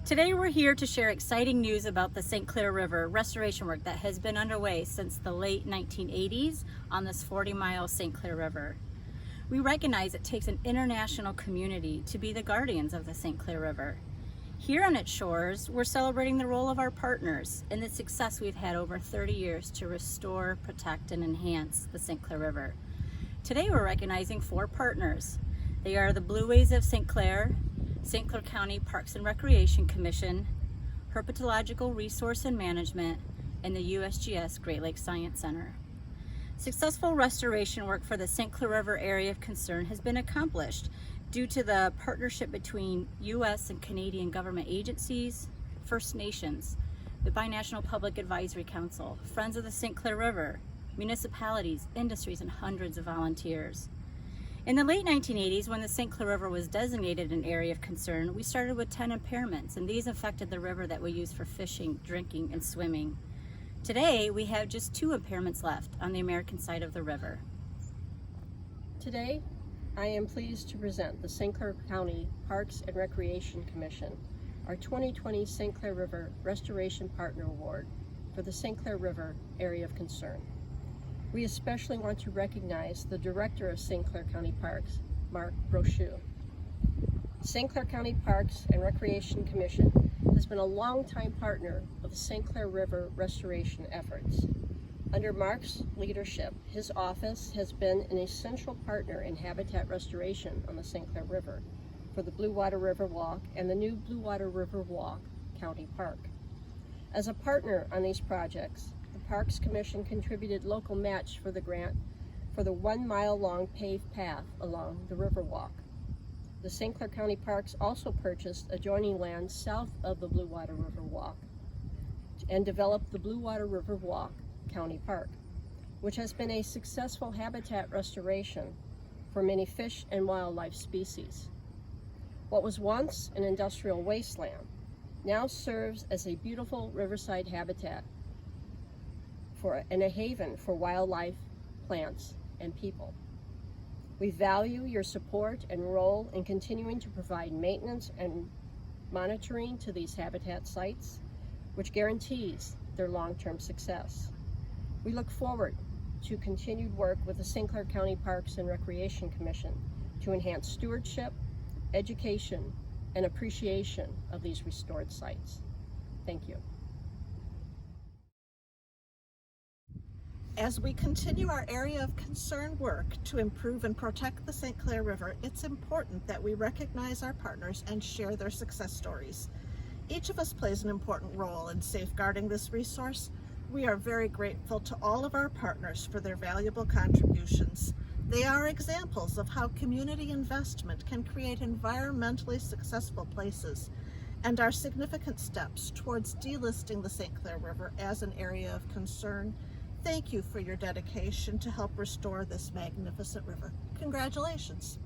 Today we're here to share exciting news about the St. Clair River restoration work that has been underway since the late 1980s on this 40-mile St. Clair River. We recognize it takes an international community to be the guardians of the St. Clair River. Here on its shores, we're celebrating the role of our partners and the success we've had over 30 years to restore, protect, and enhance the St. Clair River. Today we're recognizing 4 partners. They are the Blueways of St. Clair County Parks and Recreation Commission, Herpetological Resource and Management, and the USGS Great Lakes Science Center. Successful restoration work for the St. Clair River area of concern has been accomplished due to the partnership between U.S. and Canadian government agencies, First Nations, the Binational Public Advisory Council, Friends of the St. Clair River, municipalities, industries, and hundreds of volunteers. In the late 1980s, when the St. Clair River was designated an area of concern, we started with 10 impairments, and these affected the river that we use for fishing, drinking, and swimming. Today, we have just 2 impairments left on the American side of the river. Today, I am pleased to present the St. Clair County Parks and Recreation Commission, our 2020 St. Clair River Restoration Partner Award for the St. Clair River Area of Concern. We especially want to recognize the Director of St. Clair County Parks, Mark Brochu. St. Clair County Parks and Recreation Commission has been a longtime partner of the St. Clair River restoration efforts. Under Mark's leadership, his office has been an essential partner in habitat restoration on the St. Clair River for the Blue Water River Walk and the new Blue Water River Walk County Park. As a partner on these projects, the Parks Commission contributed local match for the grant for the 1-mile-long paved path along the Riverwalk. The St. Clair County Parks also purchased adjoining land south of the Blue Water River Walk and developed the Blue Water River Walk County Park, which has been a successful habitat restoration for many fish and wildlife species. What was once an industrial wasteland now serves as a beautiful riverside habitat and a haven for wildlife, plants, and people. We value your support and role in continuing to provide maintenance and monitoring to these habitat sites, which guarantees their long-term success. We look forward to continued work with the St. Clair County Parks and Recreation Commission to enhance stewardship, education, and appreciation of these restored sites. Thank you. As we continue our area of concern work to improve and protect the St. Clair River, it's important that we recognize our partners and share their success stories. Each of us plays an important role in safeguarding this resource. We are very grateful to all of our partners for their valuable contributions. They are examples of how community investment can create environmentally successful places and are significant steps towards delisting the St. Clair River as an area of concern. Thank you for your dedication to help restore this magnificent river. Congratulations.